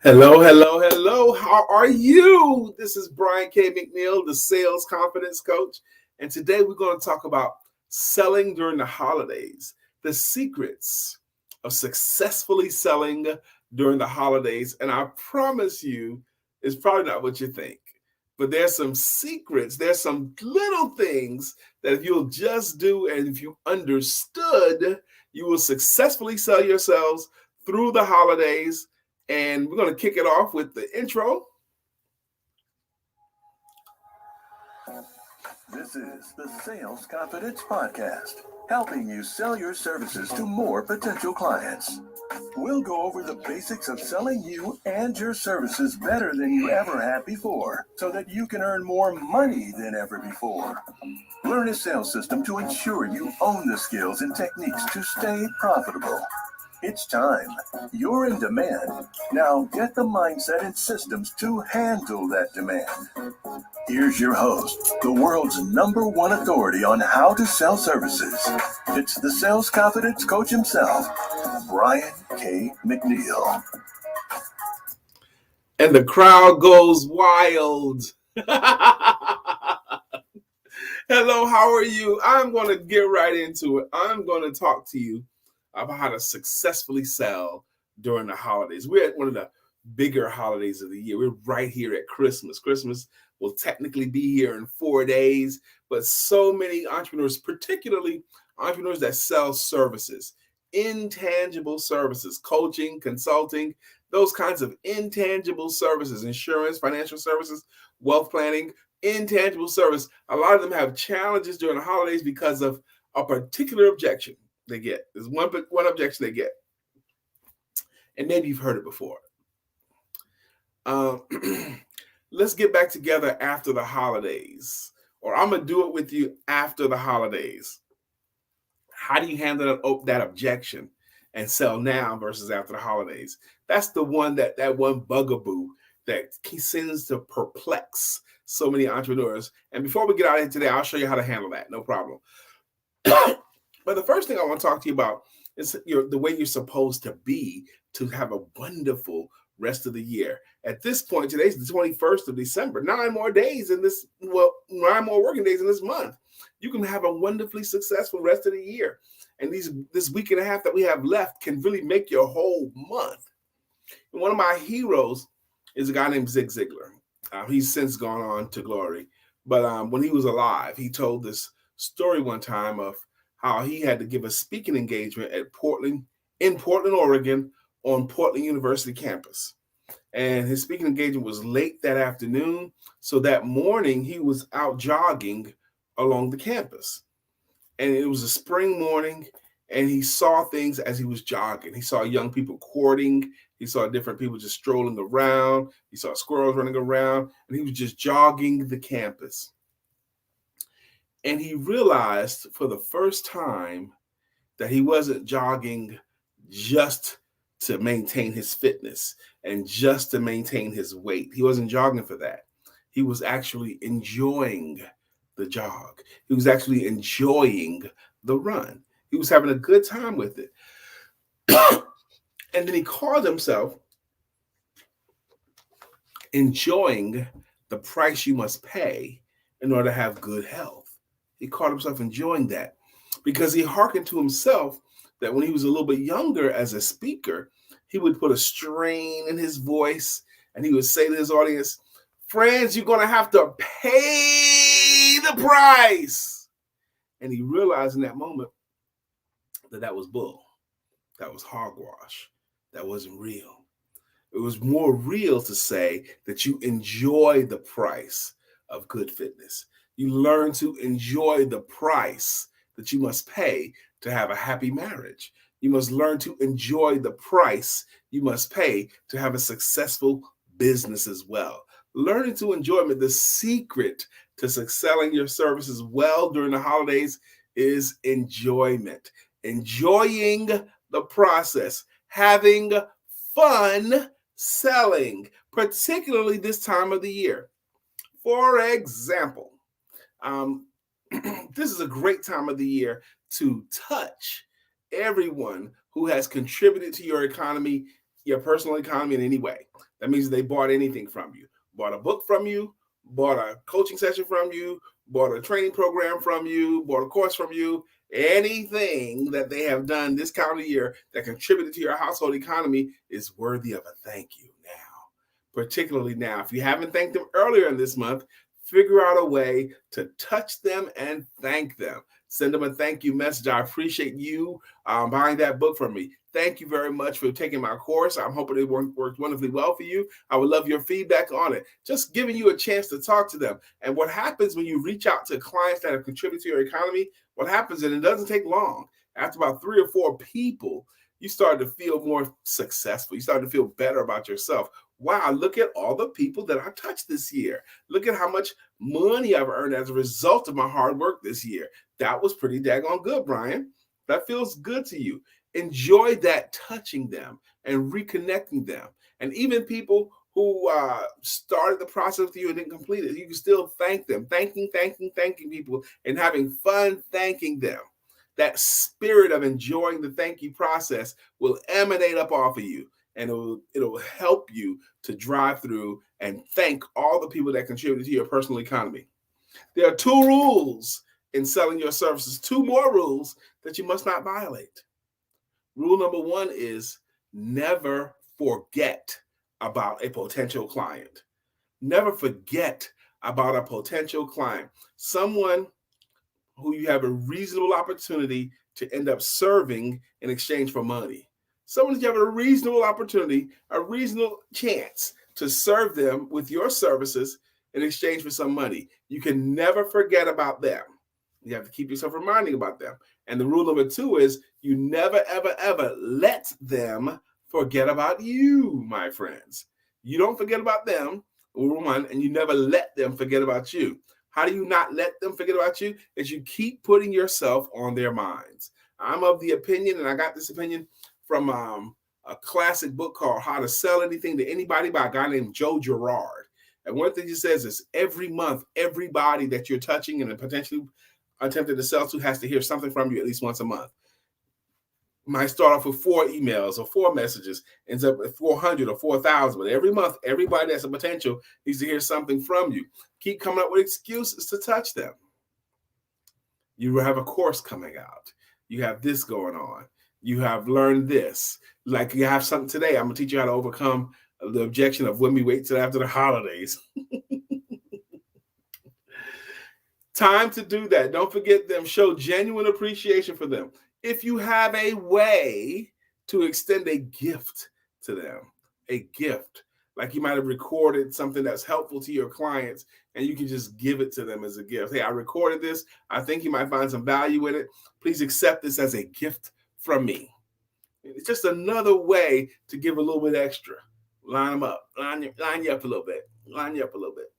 Hello, hello, hello. How are you? This is Brian K McNeill, the sales confidence coach. And today we're going to talk about selling during the holidays, the secrets of successfully selling during the holidays. And I promise you, it's probably not what you think, but there's some secrets, there's some little things that if you'll just do and if you understood, you will successfully sell yourselves through the holidays. And we're going to kick it off with the intro. This is the Sales Confidence Podcast, helping you sell your services to more potential clients. We'll go over the basics of selling you and your services better than you ever have before, so that you can earn more money than ever before. Learn a sales system to ensure you own the skills and techniques to stay profitable. It's time. You're in demand. Now get the mindset and systems to handle that demand. Here's your host, the world's #1 authority on how to sell services. It's the sales confidence coach himself, Brian K McNeill. And the crowd goes wild. Hello, how are you? I'm going to get right into it. I'm going to talk to you about how to successfully sell during the holidays. We're at one of the bigger holidays of the year. We're right here at Christmas. Christmas will technically be here in 4 days, but so many entrepreneurs, particularly entrepreneurs that sell services, intangible services, coaching, consulting, those kinds of intangible services, insurance, financial services, wealth planning, intangible service. A lot of them have challenges during the holidays because of a particular objection they get. There's one objection they get, and maybe you've heard it before. Let's get back together after the holidays, or I'm gonna do it with you after the holidays. How do you handle that objection and sell now versus after the holidays? That's the one that one bugaboo that seems to perplex so many entrepreneurs. And before we get out of here today, I'll show you how to handle that. No problem. But the first thing I want to talk to you about is the way you're supposed to be to have a wonderful rest of the year. At this point, today's the 21st of December. 9 more days in this, 9 more working days in this month. You can have a wonderfully successful rest of the year. And this week and a half that we have left can really make your whole month. And one of my heroes is a guy named Zig Ziglar. He's since gone on to glory. But when he was alive, he told this story one time of how he had to give a speaking engagement in Portland, Oregon, on Portland University campus. And his speaking engagement was late that afternoon. So that morning, he was out jogging along the campus. And it was a spring morning, and he saw things as he was jogging. He saw young people courting. He saw different people just strolling around. He saw squirrels running around, and he was just jogging the campus. And he realized for the first time that he wasn't jogging just to maintain his fitness and just to maintain his weight. He wasn't jogging for that. He was actually enjoying the jog. He was actually enjoying the run. He was having a good time with it. And then he called himself enjoying the price you must pay in order to have good health. He called himself enjoying that because he hearkened to himself that when he was a little bit younger as a speaker, he would put a strain in his voice and he would say to his audience, "Friends, you're going to have to pay the price." And he realized in that moment that was bull. That was hogwash. That wasn't real. It was more real to say that you enjoy the price of good fitness. You learn to enjoy the price that you must pay to have a happy marriage. You must learn to enjoy the price you must pay to have a successful business as well. Learning to enjoy it, the secret to selling your services well during the holidays is enjoyment. Enjoying the process, having fun selling, particularly this time of the year. For example, this is a great time of the year to touch everyone who has contributed to your economy, your personal economy in any way. That means they bought anything from you, bought a book from you, bought a coaching session from you, bought a training program from you, bought a course from you. Anything that they have done this calendar year that contributed to your household economy is worthy of a thank you now. Particularly now, if you haven't thanked them earlier in this month, figure out a way to touch them and thank them. Send them a thank you message. I appreciate you buying that book from me. Thank you very much for taking my course. I'm hoping it worked wonderfully well for you. I would love your feedback on it. Just giving you a chance to talk to them. And what happens when you reach out to clients that have contributed to your economy, what happens, and it doesn't take long, after about 3 or 4 people, you start to feel more successful. You start to feel better about yourself. Wow, look at all the people that I touched this year. Look at how much money I've earned as a result of my hard work this year. That was pretty daggone good, Brian. That feels good to you. Enjoy that touching them and reconnecting them. And even people who started the process with you and didn't complete it, you can still thank them. Thanking people and having fun thanking them. That spirit of enjoying the thank you process will emanate up off of you. And it'll help you to drive through and thank all the people that contribute to your personal economy. There are 2 rules in selling your services, 2 more rules that you must not violate. Rule number 1 is never forget about a potential client. Never forget about a potential client. Someone who you have a reasonable opportunity to end up serving in exchange for money. Someone that you have a reasonable opportunity, a reasonable chance to serve them with your services in exchange for some money. You can never forget about them. You have to keep yourself reminding about them. And the rule number 2 is you never, ever, ever let them forget about you, my friends. You don't forget about them, rule 1, and you never let them forget about you. How do you not let them forget about you? Is you keep putting yourself on their minds. I'm of the opinion, and I got this opinion from a classic book called How to Sell Anything to Anybody by a guy named Joe Girard. And one thing he says is every month, everybody that you're touching and potentially attempting to sell to has to hear something from you at least once a month. Might start off with 4 emails or 4 messages, ends up at 400 or 4,000. But every month, everybody that's a potential needs to hear something from you. Keep coming up with excuses to touch them. You have a course coming out. You have this going on. You have learned this. Like you have something today. I'm going to teach you how to overcome the objection of when we wait till after the holidays. Time to do that. Don't forget them. Show genuine appreciation for them. If you have a way to extend a gift to them, a gift, like you might have recorded something that's helpful to your clients and you can just give it to them as a gift. Hey, I recorded this. I think you might find some value in it. Please accept this as a gift from me. It's just another way to give a little bit extra. Line them up. Line you up a little bit. Line you up a little bit.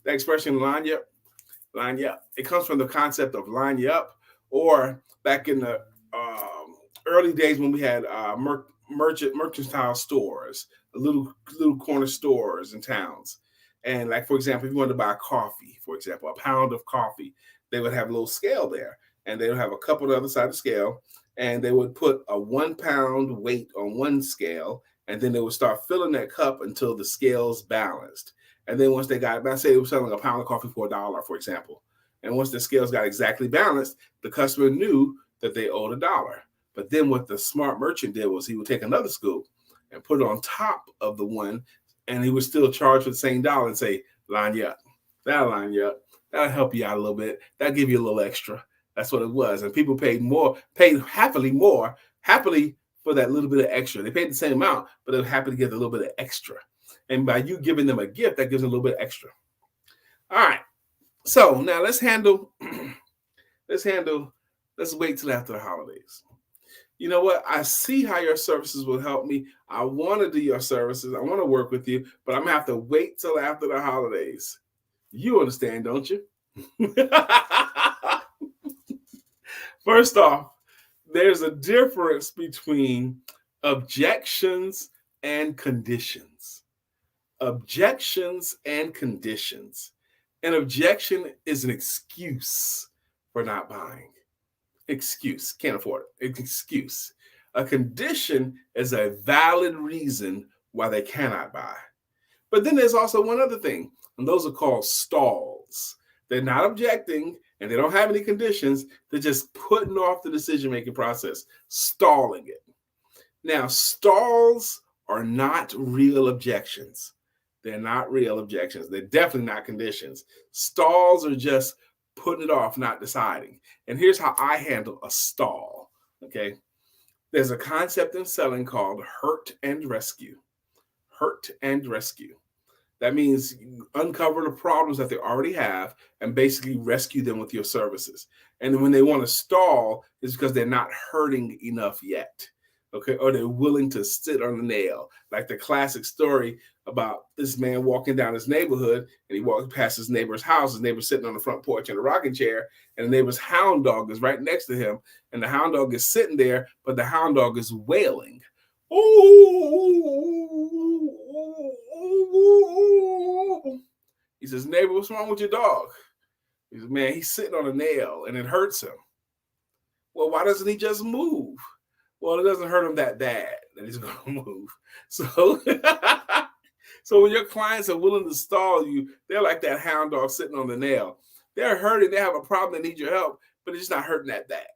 That expression, line you up. It comes from the concept of line you up, or back in the early days when we had mercantile stores, little corner stores in towns. And like, for example, if you wanted to buy coffee, for example, a pound of coffee, they would have a little scale there. And they would have a cup on the other side of the scale. And they would put a 1 pound weight on one scale. And then they would start filling that cup until the scale's balanced. And then once they got, let's say they were selling a pound of coffee for $1, for example. And once the scales got exactly balanced, the customer knew that they owed $1. But then what the smart merchant did was he would take another scoop and put it on top of the one, and he would still charge for the same dollar and say, line you up. That'll line you up. That'll help you out a little bit. That'll give you a little extra. That's what it was. And people paid happily for that little bit of extra. They paid the same amount, but they were happy to get a little bit of extra. And by you giving them a gift, that gives them a little bit extra. All right. So now let's wait till after the holidays. You know what? I see how your services will help me. I want to do your services. I want to work with you, but I'm going to have to wait till after the holidays. You understand, don't you? First off, there's a difference between objections and conditions. Objections and conditions. An objection is an excuse for not buying. Excuse, can't afford it. Excuse. A condition is a valid reason why they cannot buy. But then there's also one other thing, and those are called stalls. They're not objecting and they don't have any conditions. They're just putting off the decision-making process, stalling it. Now, stalls are not real objections. They're not real objections. They're definitely not conditions. Stalls are just putting it off, not deciding. And here's how I handle a stall. Okay. There's a concept in selling called hurt and rescue. Hurt and rescue. That means you uncover the problems that they already have and basically rescue them with your services. And when they want to stall, it's because they're not hurting enough yet. Okay, or they're willing to sit on the nail. Like the classic story about this man walking down his neighborhood and he walks past his neighbor's house. His neighbor's sitting on the front porch in a rocking chair, and the neighbor's hound dog is right next to him. And the hound dog is sitting there, but the hound dog is wailing. Ooh. He says, neighbor, what's wrong with your dog? He says, man, he's sitting on a nail and it hurts him. Well, why doesn't he just move? Well, it doesn't hurt him that bad that he's going to move. So, so when your clients are willing to stall you, they're like that hound dog sitting on the nail. They're hurting. They have a problem. They need your help, but it's just not hurting that bad.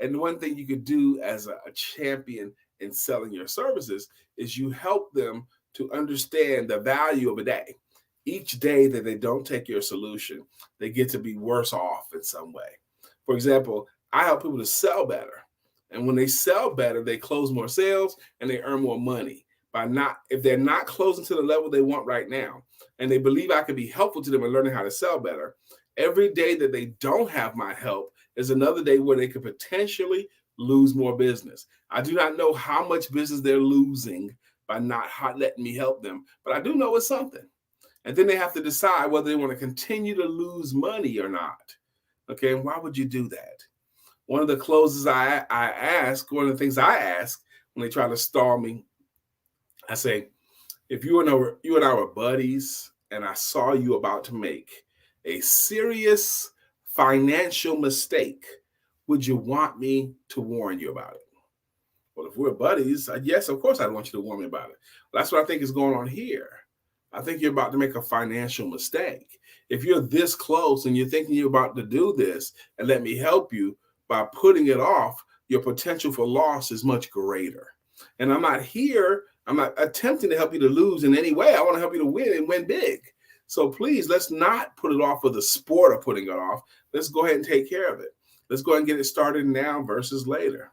And one thing you could do as a champion in selling your services is you help them to understand the value of a day. Each day that they don't take your solution, they get to be worse off in some way. For example, I help people to sell better. And when they sell better, they close more sales and they earn more money. If they're not closing to the level they want right now, and they believe I can be helpful to them in learning how to sell better, every day that they don't have my help is another day where they could potentially lose more business. I do not know how much business they're losing by not letting me help them, but I do know it's something. And then they have to decide whether they want to continue to lose money or not. Okay, and why would you do that? One of the closes I ask, one of the things I ask when they try to stall me, I say, if you and I were buddies and I saw you about to make a serious financial mistake, would you want me to warn you about it? Well, if we're buddies, yes, of course I'd want you to warn me about it. Well, that's what I think is going on here. I think you're about to make a financial mistake. If you're this close and you're thinking you're about to do this and let me help you, by putting it off, your potential for loss is much greater. And I'm not attempting to help you to lose in any way. I want to help you to win and win big. So please, let's not put it off for the sport of putting it off. Let's go ahead and take care of it. Let's go ahead and get it started now versus later.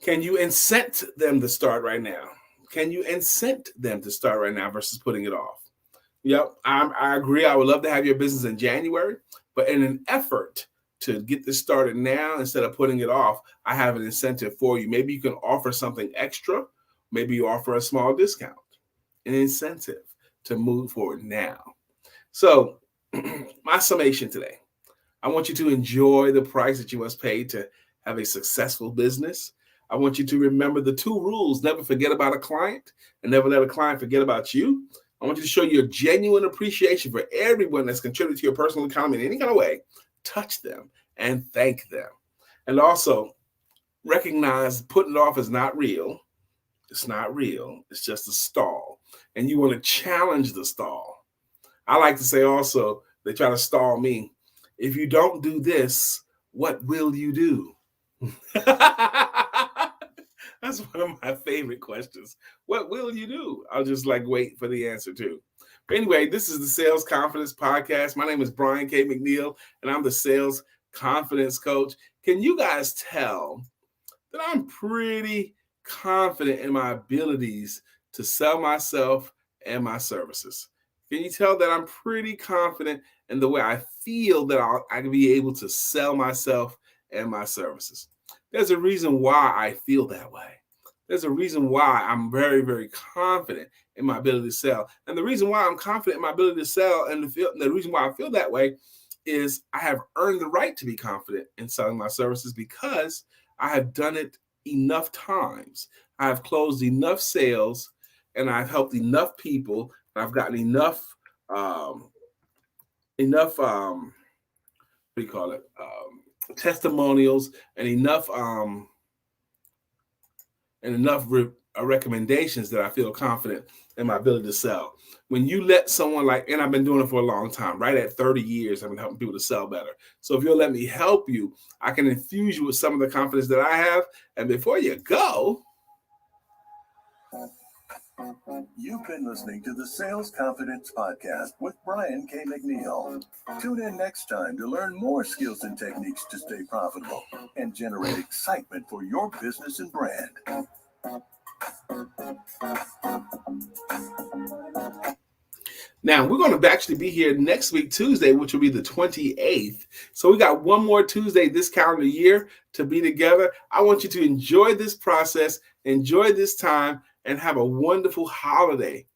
Can you incent them to start right now? Can you incent them to start right now versus putting it off? Yep, I agree. I would love to have your business in January, but in an effort to get this started now instead of putting it off, I have an incentive for you. Maybe you can offer something extra. Maybe you offer a small discount, an incentive to move forward now. So my summation today, I want you to enjoy the price that you must pay to have a successful business. I want you to remember the 2 rules. Never forget about a client and never let a client forget about you. I want you to show your genuine appreciation for everyone that's contributed to your personal economy in any kind of way. Touch them and thank them. And also recognize putting it off is not real. It's not real. It's just a stall. And you want to challenge the stall. I like to say also, they try to stall me. If you don't do this, what will you do? That's one of my favorite questions. What will you do? I'll just wait for the answer too. But anyway, this is the Sales Confidence Podcast. My name is Brian K McNeill, and I'm the Sales Confidence Coach. Can you guys tell that I'm pretty confident in my abilities to sell myself and my services? Can you tell that I'm pretty confident in the way I feel that I can be able to sell myself and my services? There's a reason why I feel that way. There's a reason why I'm very, very confident in my ability to sell. And the reason why I'm confident in my ability to sell and the reason why I feel that way is I have earned the right to be confident in selling my services because I have done it enough times. I have closed enough sales and I've helped enough people. And I've gotten enough testimonials and enough recommendations that I feel confident in my ability to sell. When you let someone and I've been doing it for a long time, right at 30 years, I've been helping people to sell better. So if you'll let me help you, I can infuse you with some of the confidence that I have. And before you go, you've been listening to the Sales Confidence Podcast with Brian K McNeill. Tune in next time to learn more skills and techniques to stay profitable and generate excitement for your business and brand. now we're going to actually be here next week, Tuesday, which will be the 28th. So we got one more Tuesday this calendar year to be together. I want you to enjoy this process, enjoy this time, and have a wonderful holiday.